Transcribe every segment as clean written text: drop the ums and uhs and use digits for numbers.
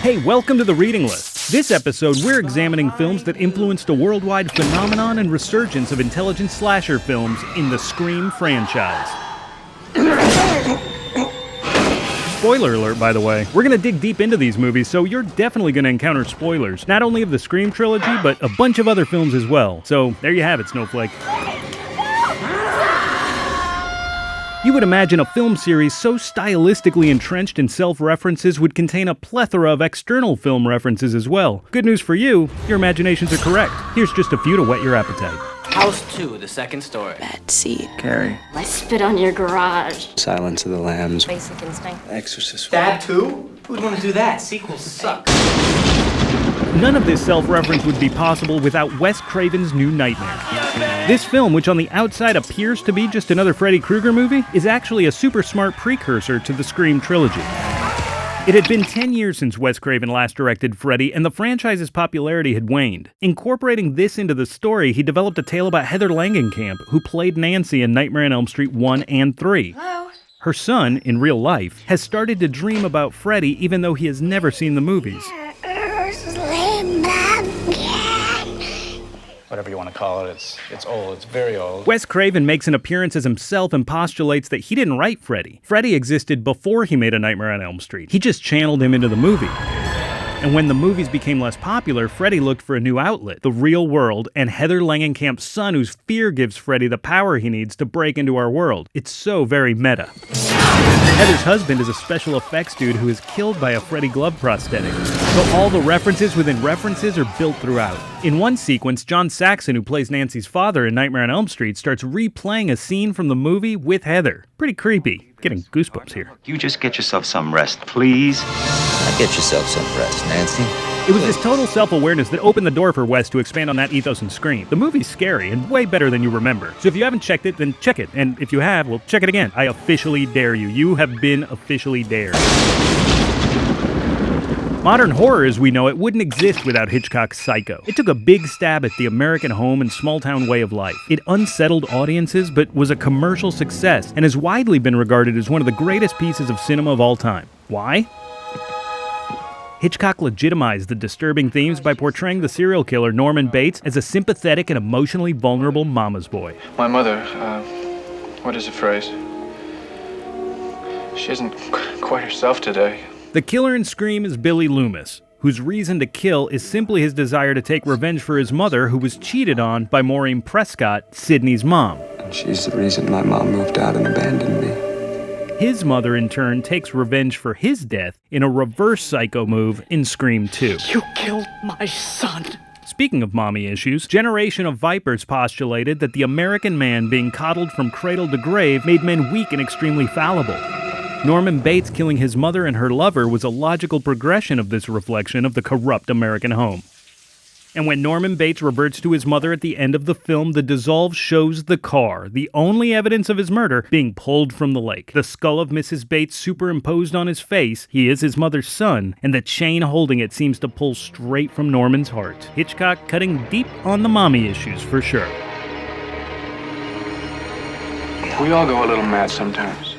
Hey, welcome to the Reading List. This episode, we're examining films that influenced a worldwide phenomenon and resurgence of intelligent slasher films in the Scream franchise. Spoiler alert, by the way. We're gonna dig deep into these movies, so you're definitely gonna encounter spoilers, not only of the Scream trilogy, but a bunch of other films as well. So there you have it, Snowflake. You would imagine a film series so stylistically entrenched in self-references would contain a plethora of external film references as well. Good news for you, your imaginations are correct. Here's just a few to whet your appetite. House 2, the second story. Bad seed. Carrie. I spit on your garage. Silence of the Lambs. Basic instinct. Exorcist. Dad 2? Who'd want to do that? Sequels suck. None of this self-reference would be possible without Wes Craven's New Nightmare. This film, which on the outside appears to be just another Freddy Krueger movie, is actually a super smart precursor to the Scream trilogy. It had been 10 years since Wes Craven last directed Freddy, and the franchise's popularity had waned. Incorporating this into the story, he developed a tale about Heather Langenkamp, who played Nancy in Nightmare on Elm Street 1 and 3. Hello? Her son, in real life, has started to dream about Freddy even though he has never seen the movies. Whatever you want to call it, it's old, it's very old. Wes Craven makes an appearance as himself and postulates that he didn't write Freddy. Freddy existed before he made A Nightmare on Elm Street. He just channeled him into the movie. And when the movies became less popular, Freddy looked for a new outlet, the real world, and Heather Langenkamp's son, whose fear gives Freddy the power he needs to break into our world. It's so very meta. Heather's husband is a special effects dude who is killed by a Freddy glove prosthetic. So all the references within references are built throughout. In one sequence, John Saxon, who plays Nancy's father in Nightmare on Elm Street, starts replaying a scene from the movie with Heather. Pretty creepy. Getting goosebumps here. You just get yourself some rest, please. Get yourself some rest, Nancy. It was this total self-awareness that opened the door for Wes to expand on that ethos in Scream. The movie's scary and way better than you remember. So if you haven't checked it, then check it. And if you have, well, check it again. I officially dare you. You have been officially dared. Modern horror as we know it wouldn't exist without Hitchcock's Psycho. It took a big stab at the American home and small-town way of life. It unsettled audiences, but was a commercial success, and has widely been regarded as one of the greatest pieces of cinema of all time. Why? Hitchcock legitimized the disturbing themes by portraying the serial killer Norman Bates as a sympathetic and emotionally vulnerable mama's boy. My mother, what is the phrase? She isn't quite herself today. The killer in Scream is Billy Loomis, whose reason to kill is simply his desire to take revenge for his mother, who was cheated on by Maureen Prescott, Sydney's mom. And she's the reason my mom moved out and abandoned me. His mother, in turn, takes revenge for his death in a reverse Psycho move in Scream 2. You killed my son. Speaking of mommy issues, Generation of Vipers postulated that the American man being coddled from cradle to grave made men weak and extremely fallible. Norman Bates killing his mother and her lover was a logical progression of this reflection of the corrupt American home. And when Norman Bates reverts to his mother at the end of the film, the dissolve shows the car, the only evidence of his murder, being pulled from the lake. The skull of Mrs. Bates superimposed on his face, he is his mother's son, and the chain holding it seems to pull straight from Norman's heart. Hitchcock cutting deep on the mommy issues for sure. We all go a little mad sometimes.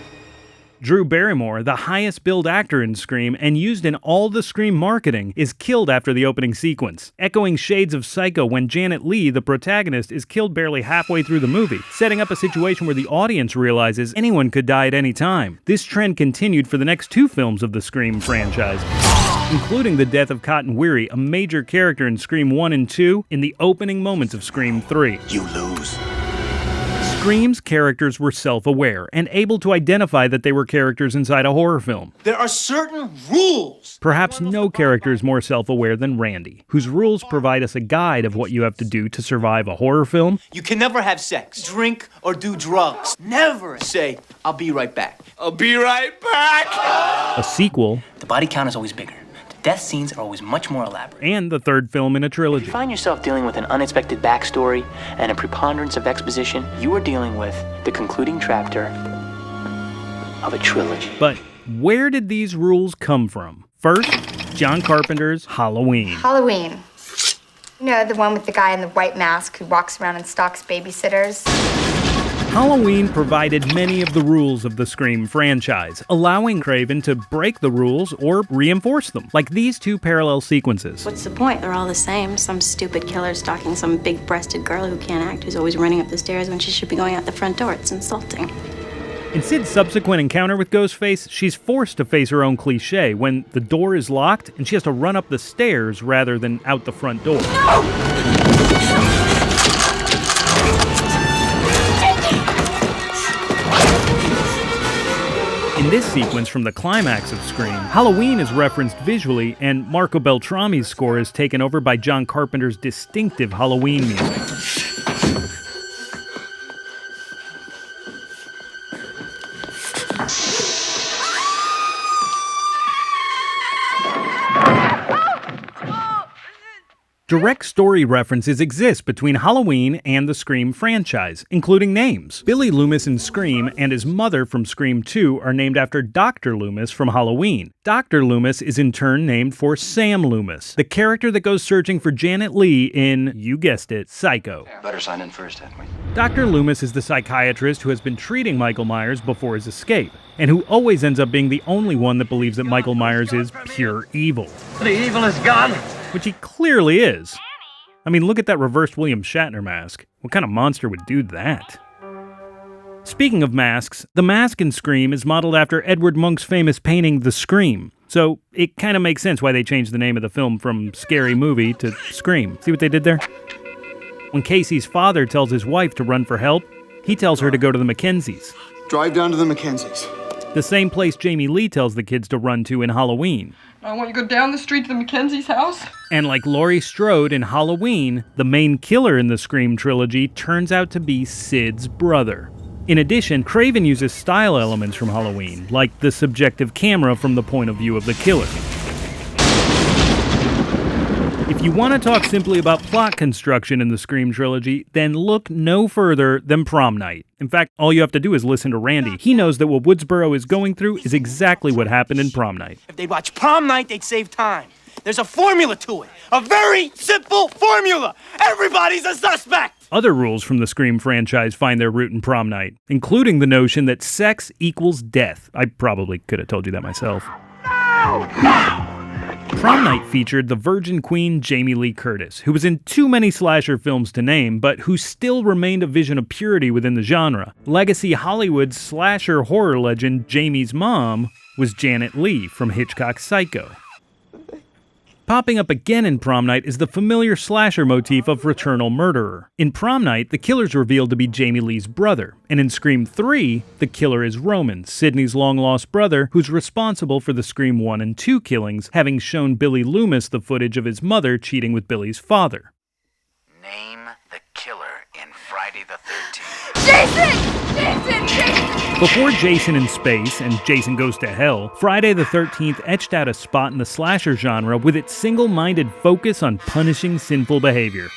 Drew Barrymore, the highest-billed actor in Scream and used in all the Scream marketing, is killed after the opening sequence, echoing shades of Psycho when Janet Leigh, the protagonist, is killed barely halfway through the movie, setting up a situation where the audience realizes anyone could die at any time. This trend continued for the next two films of the Scream franchise, including the death of Cotton Weary, a major character in Scream 1 and 2, in the opening moments of Scream 3. You lose. Scream's characters were self-aware and able to identify that they were characters inside a horror film. There are certain rules. Perhaps no character is more self-aware than Randy, whose rules provide us a guide of what you have to do to survive a horror film. You can never have sex, drink, or do drugs. Never say, I'll be right back. I'll be right back! A sequel. The body count is always bigger. The death scenes are always much more elaborate. And the third film in a trilogy. If you find yourself dealing with an unexpected backstory and a preponderance of exposition, you are dealing with the concluding chapter of a trilogy. But where did these rules come from? First, John Carpenter's Halloween. Halloween. You know, the one with the guy in the white mask who walks around and stalks babysitters? Halloween provided many of the rules of the Scream franchise, allowing Craven to break the rules or reinforce them, like these two parallel sequences. What's the point? They're all the same. Some stupid killer stalking some big-breasted girl who can't act, who's always running up the stairs when she should be going out the front door. It's insulting. In Sid's subsequent encounter with Ghostface, she's forced to face her own cliche when the door is locked and she has to run up the stairs rather than out the front door. In this sequence from the climax of Scream, Halloween is referenced visually, and Marco Beltrami's score is taken over by John Carpenter's distinctive Halloween music. Direct story references exist between Halloween and the Scream franchise, including names. Billy Loomis in Scream and his mother from Scream 2 are named after Dr. Loomis from Halloween. Dr. Loomis is in turn named for Sam Loomis, the character that goes searching for Janet Leigh in, you guessed it, Psycho. Better sign in first, hadn't we? Dr. Loomis is the psychiatrist who has been treating Michael Myers before his escape, and who always ends up being the only one that believes that Michael Myers is pure evil. The evil is gone. Which he clearly is. I mean, look at that reversed William Shatner mask. What kind of monster would do that? Speaking of masks, the mask in Scream is modeled after Edward Munch's famous painting The Scream. So it kind of makes sense why they changed the name of the film from Scary Movie to Scream. See what they did there? When Casey's father tells his wife to run for help, he tells her to go to the Mackenzies. Drive down to the Mackenzies. The same place Jamie Lee tells the kids to run to in Halloween. I want you to go down the street to the Mackenzie's house. And like Laurie Strode in Halloween, the main killer in the Scream trilogy turns out to be Sid's brother. In addition, Craven uses style elements from Halloween, like the subjective camera from the point of view of the killer. If you want to talk simply about plot construction in the Scream trilogy, then look no further than Prom Night. In fact, all you have to do is listen to Randy. He knows that what Woodsboro is going through is exactly what happened in Prom Night. If they'd watch Prom Night, they'd save time. There's a formula to it. A very simple formula. Everybody's a suspect. Other rules from the Scream franchise find their root in Prom Night, including the notion that sex equals death. I probably could have told you that myself. No! Prom Night featured the Virgin Queen Jamie Lee Curtis, who was in too many slasher films to name, but who still remained a vision of purity within the genre. Legacy Hollywood slasher horror legend Jamie's mom was Janet Leigh from Hitchcock's Psycho. Popping up again in Prom Night is the familiar slasher motif of Returnal Murderer. In Prom Night, the killer's revealed to be Jamie Lee's brother, and in Scream 3, the killer is Roman, Sidney's long-lost brother, who's responsible for the Scream 1 and 2 killings, having shown Billy Loomis the footage of his mother cheating with Billy's father. Name the killer in Friday the 13th. Jason! Before Jason in Space and Jason Goes to Hell, Friday the 13th etched out a spot in the slasher genre with its single-minded focus on punishing sinful behavior.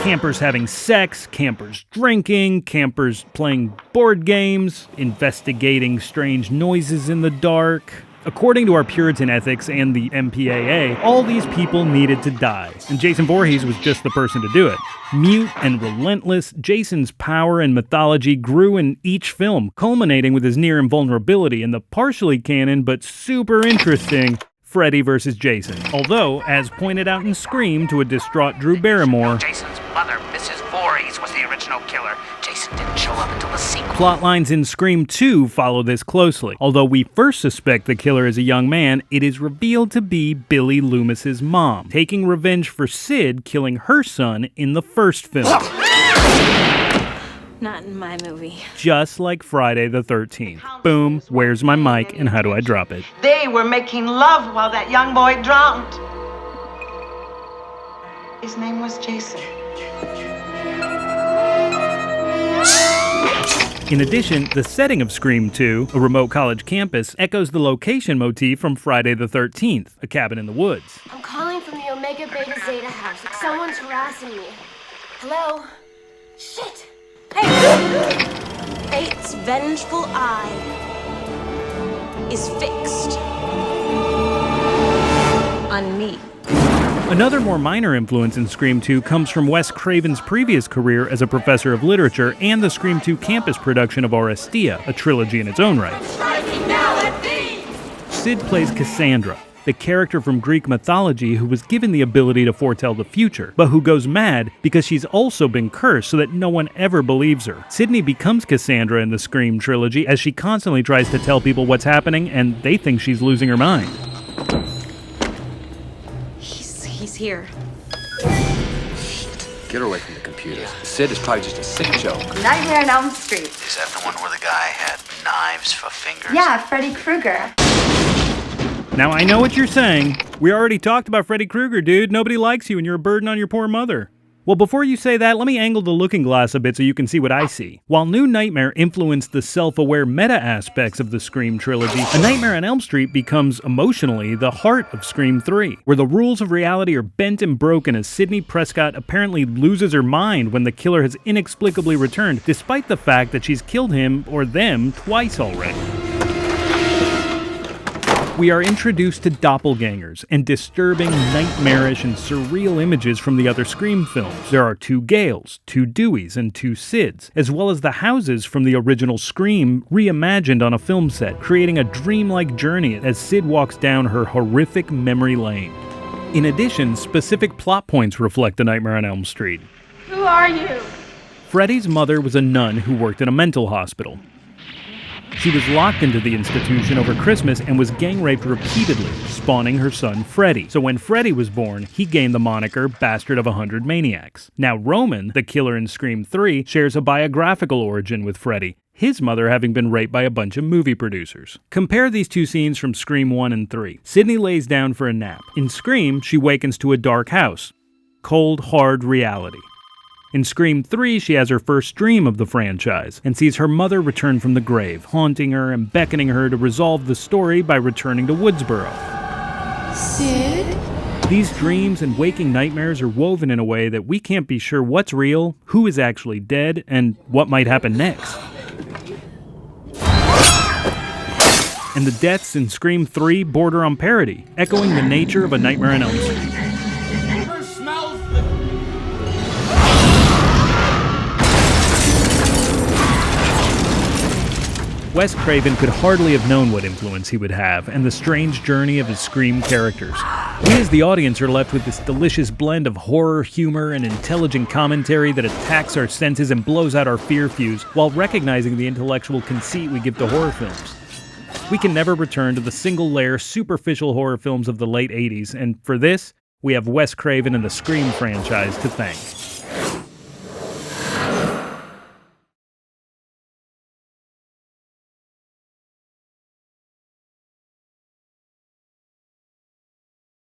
Campers having sex, campers drinking, campers playing board games, investigating strange noises in the dark. According to our Puritan ethics and the MPAA, all these people needed to die, and Jason Voorhees was just the person to do it. Mute and relentless, Jason's power and mythology grew in each film, culminating with his near invulnerability in the partially canon but super interesting Freddy vs. Jason. Although, as pointed out in Scream to a distraught Drew Barrymore, Jason's mother, Mrs. Voorhees, was the original killer. Jason didn't show up until the sequel. Plotlines in Scream 2 follow this closely. Although we first suspect the killer is a young man, it is revealed to be Billy Loomis's mom, taking revenge for Sid killing her son in the first film. Not in my movie. Just like Friday the 13th. Boom, where's my mic and how do I drop it? They were making love while that young boy drowned. His name was Jason. In addition, the setting of Scream 2, a remote college campus, echoes the location motif from Friday the 13th, a cabin in the woods. I'm calling from the Omega Beta Zeta house. Someone's harassing me. Hello? Shit! Hey! Fate's vengeful eye is fixed on me. Another more minor influence in Scream 2 comes from Wes Craven's previous career as a professor of literature and the Scream 2 campus production of Orestia, a trilogy in its own right. Sid plays Cassandra, the character from Greek mythology who was given the ability to foretell the future, but who goes mad because she's also been cursed so that no one ever believes her. Sydney becomes Cassandra in the Scream trilogy as she constantly tries to tell people what's happening and they think she's losing her mind. He's here. Get her away from the computers. Sid is probably just a sick joke. Nightmare on Elm Street. Is that the one where the guy had knives for fingers? Yeah, Freddy Krueger. Now I know what you're saying. We already talked about Freddy Krueger, dude. Nobody likes you and you're a burden on your poor mother. Well, before you say that, let me angle the looking glass a bit so you can see what I see. While New Nightmare influenced the self-aware meta aspects of the Scream trilogy, A Nightmare on Elm Street becomes, emotionally, the heart of Scream 3, where the rules of reality are bent and broken as Sidney Prescott apparently loses her mind when the killer has inexplicably returned, despite the fact that she's killed him, or them, twice already. We are introduced to doppelgangers and disturbing, nightmarish, and surreal images from the other Scream films. There are 2 Gales, 2 Deweys, and 2 Sids, as well as the houses from the original Scream reimagined on a film set, creating a dreamlike journey as Sid walks down her horrific memory lane. In addition, specific plot points reflect The Nightmare on Elm Street. Who are you? Freddy's mother was a nun who worked in a mental hospital. She was locked into the institution over Christmas and was gang-raped repeatedly, spawning her son Freddy. So when Freddy was born, he gained the moniker Bastard of 100 Maniacs. Now Roman, the killer in Scream 3, shares a biographical origin with Freddy, his mother having been raped by a bunch of movie producers. Compare these 2 scenes from Scream 1 and 3. Sydney lays down for a nap. In Scream, she wakens to a dark house. Cold, hard reality. In Scream 3, she has her first dream of the franchise, and sees her mother return from the grave, haunting her and beckoning her to resolve the story by returning to Woodsboro. Sid? These dreams and waking nightmares are woven in a way that we can't be sure what's real, who is actually dead, and what might happen next. And the deaths in Scream 3 border on parody, echoing the nature of A Nightmare on Elm Street. Wes Craven could hardly have known what influence he would have, and the strange journey of his Scream characters. We as the audience are left with this delicious blend of horror, humor, and intelligent commentary that attacks our senses and blows out our fear fuse, while recognizing the intellectual conceit we give to horror films. We can never return to the single-layer, superficial horror films of the late 80s, and for this, we have Wes Craven and the Scream franchise to thank.